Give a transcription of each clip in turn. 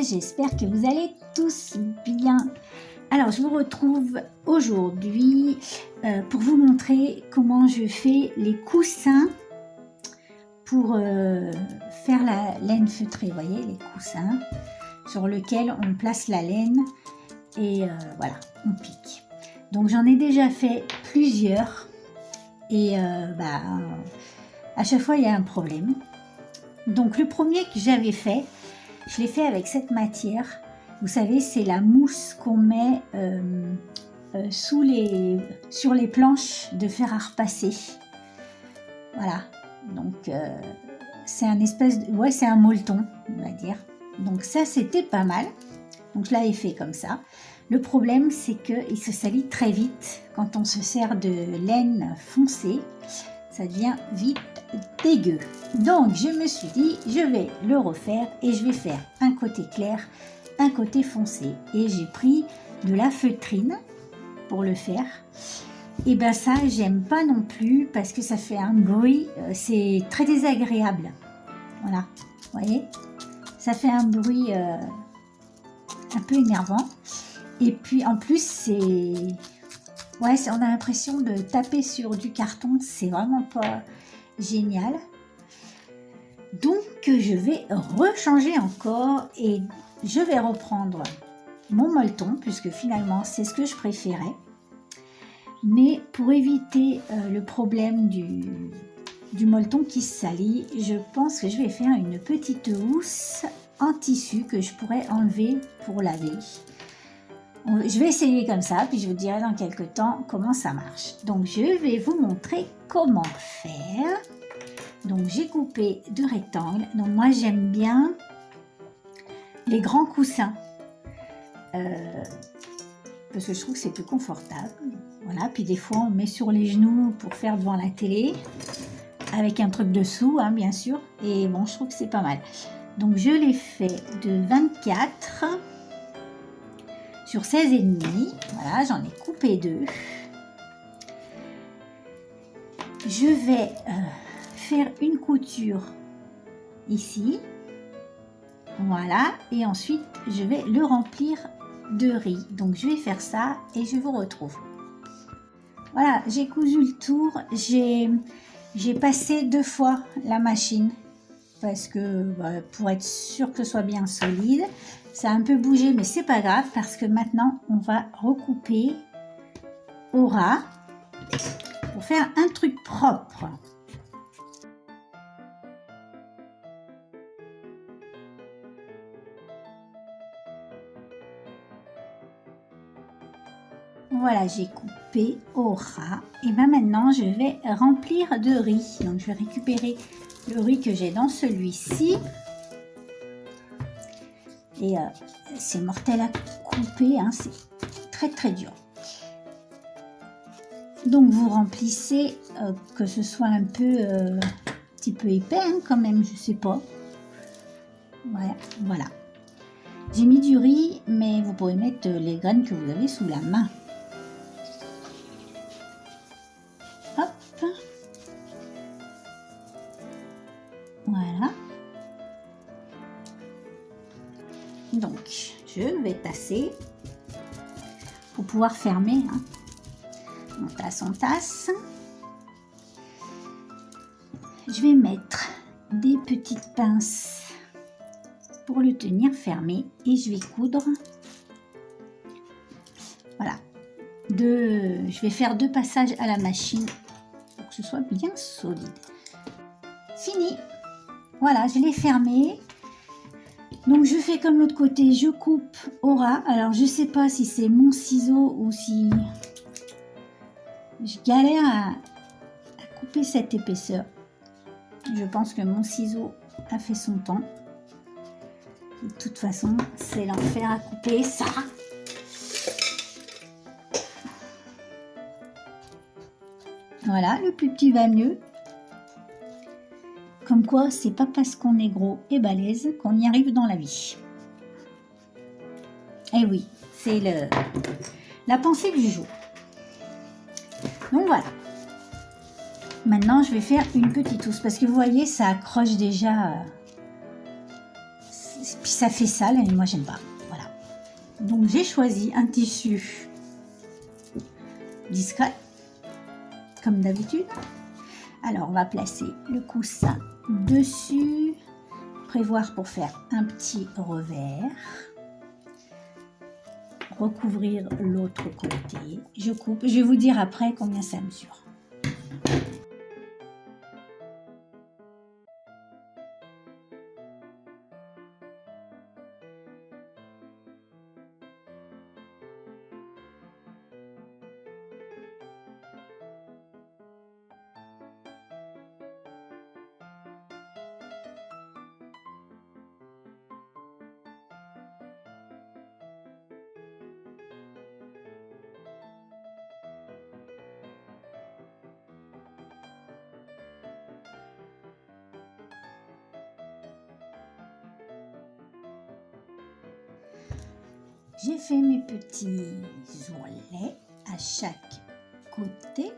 j'espère que vous allez tous bien. Alors, je vous retrouve aujourd'hui pour vous montrer comment je fais les coussins pour faire la laine feutrée. Vous voyez, les coussins sur lesquels on place la laine et voilà, on pique. Donc, j'en ai déjà fait plusieurs et à chaque fois, il y a un problème. Donc, le premier que j'avais fait, je l'ai fait avec cette matière. Vous savez, c'est la mousse qu'on met sur les planches de fer à repasser. Voilà. Donc, c'est un espèce de... Ouais, c'est un molleton, on va dire. Donc, ça, c'était pas mal. Donc, je l'avais fait comme ça. Le problème, c'est qu'il se salit très vite. Quand on se sert de laine foncée, ça devient vite dégueu. Donc, je me suis dit, je vais le refaire et je vais faire un côté clair, un côté foncé. Et j'ai pris de la feutrine pour le faire. Et ben ça, j'aime pas non plus parce que ça fait un bruit, c'est très désagréable. Voilà, vous voyez, ça fait un bruit un peu énervant. Et puis en plus, on a l'impression de taper sur du carton, c'est vraiment pas génial. Donc je vais rechanger encore et je vais reprendre mon molleton puisque finalement c'est ce que je préférais. Mais pour éviter le problème du molleton qui se salit, je pense que je vais faire une petite housse en tissu que je pourrais enlever pour laver. Je vais essayer comme ça, puis je vous dirai dans quelques temps comment ça marche. Donc, je vais vous montrer comment faire. Donc, j'ai coupé deux rectangles. Donc, moi, j'aime bien les grands coussins. Parce que je trouve que c'est plus confortable. Voilà, puis des fois, on met sur les genoux pour faire devant la télé. Avec un truc dessous, hein, bien sûr. Et bon, je trouve que c'est pas mal. Donc, je l'ai fait de 24 sur 16,5. Voilà, j'en ai coupé deux. Je vais faire une couture ici. Voilà, et ensuite, je vais le remplir de riz. Donc, je vais faire ça et je vous retrouve. Voilà, j'ai cousu le tour. J'ai passé 2 fois la machine parce que pour être sûr que ce soit bien solide. Ça a un peu bougé, mais c'est pas grave parce que maintenant, on va recouper au ras pour faire un truc propre. Voilà, j'ai coupé au ras. Et bien maintenant, je vais remplir de riz. Donc, je vais récupérer le riz que j'ai dans celui-ci. Et c'est mortel à couper, hein, c'est très très dur. Donc vous remplissez, que ce soit un petit peu épais hein, quand même, je sais pas. Voilà. J'ai mis du riz, mais vous pouvez mettre les graines que vous avez sous la main. Hop. Voilà. Donc, je vais tasser pour pouvoir fermer. Hein. On tasse. Je vais mettre des petites pinces pour le tenir fermé et je vais coudre. Voilà. Je vais faire 2 passages à la machine pour que ce soit bien solide. Fini. Voilà, je l'ai fermé. Donc je fais comme l'autre côté, je coupe au ras. Alors je sais pas si c'est mon ciseau ou si je galère à couper cette épaisseur. Je pense que mon ciseau a fait son temps. De toute façon, c'est l'enfer à couper ça. Voilà, le plus petit va mieux. Comme quoi, c'est pas parce qu'on est gros et balèze qu'on y arrive dans la vie. Et oui, c'est la pensée du jour. Donc voilà. Maintenant, je vais faire une petite housse parce que vous voyez, ça accroche déjà. puis ça fait sale et moi j'aime pas. Voilà. Donc j'ai choisi un tissu discret, comme d'habitude. Alors on va placer le coussin dessus, prévoir pour faire un petit revers, recouvrir l'autre côté. Je coupe, je vais vous dire après combien ça mesure. J'ai fait mes petits ourlets à chaque côté.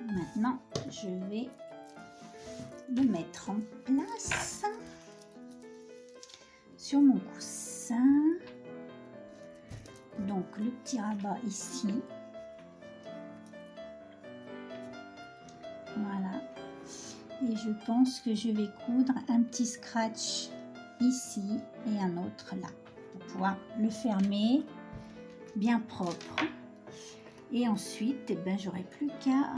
Maintenant, je vais le mettre en place sur mon coussin. Donc, le petit rabat ici. Voilà. Et je pense que je vais coudre un petit scratch ici et un autre là, pour pouvoir le fermer bien propre. Et ensuite, eh ben, j'aurai plus qu'à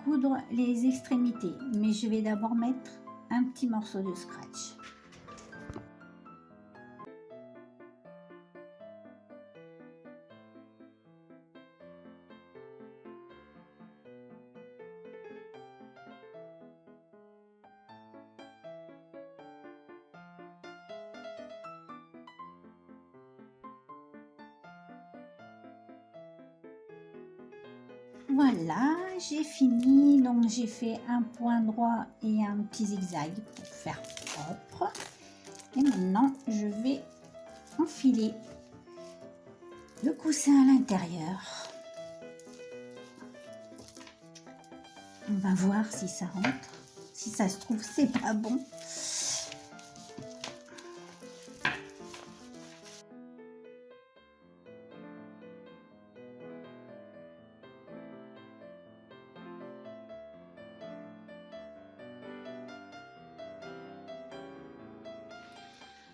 coudre les extrémités. Mais je vais d'abord mettre un petit morceau de scratch. Voilà, j'ai fini. Donc j'ai fait un point droit et un petit zigzag pour faire propre. Et maintenant, je vais enfiler le coussin à l'intérieur. On va voir si ça rentre. Si ça se trouve, c'est pas bon.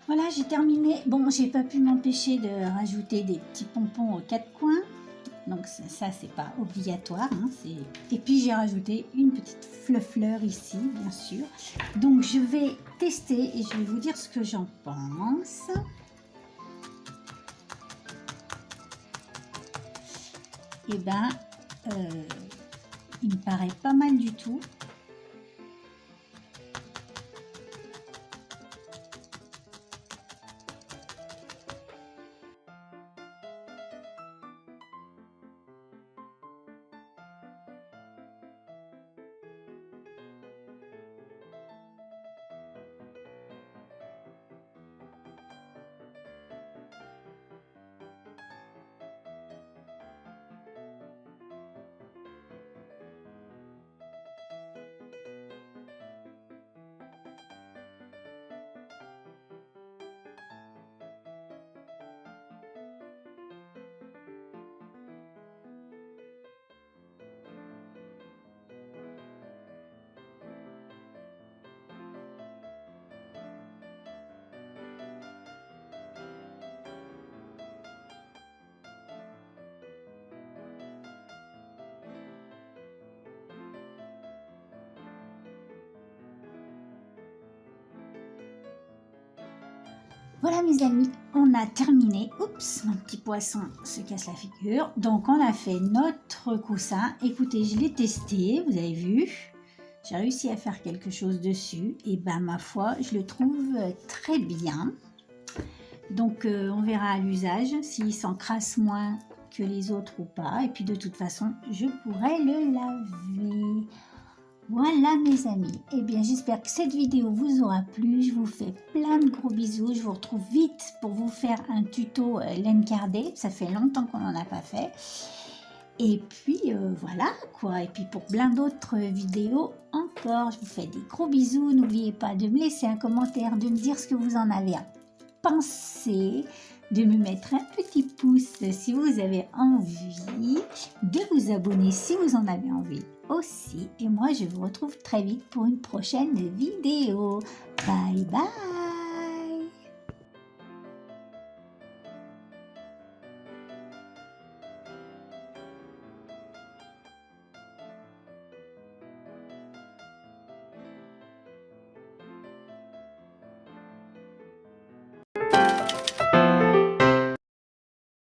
Voilà, j'ai terminé. Bon, j'ai pas pu m'empêcher de rajouter des petits pompons aux quatre coins. Donc ça c'est pas obligatoire. Hein, et puis j'ai rajouté une petite fleur ici, bien sûr. Donc je vais tester et je vais vous dire ce que j'en pense. Et ben, il me paraît pas mal du tout. Voilà mes amis, on a terminé. Oups, mon petit poisson se casse la figure. Donc on a fait notre coussin. Écoutez, je l'ai testé, vous avez vu. J'ai réussi à faire quelque chose dessus. Et ben ma foi, je le trouve très bien. Donc on verra à l'usage s'il s'encrasse moins que les autres ou pas. Et puis de toute façon, je pourrai le laver. Voilà mes amis, eh bien j'espère que cette vidéo vous aura plu, je vous fais plein de gros bisous, je vous retrouve vite pour vous faire un tuto laine cardée, ça fait longtemps qu'on n'en a pas fait. Et puis voilà quoi, et puis pour plein d'autres vidéos encore, je vous fais des gros bisous, n'oubliez pas de me laisser un commentaire, de me dire ce que vous en avez à penser, de me mettre un petit pouce si vous avez envie, de vous abonner si vous en avez envie aussi, et moi je vous retrouve très vite pour une prochaine vidéo. Bye bye.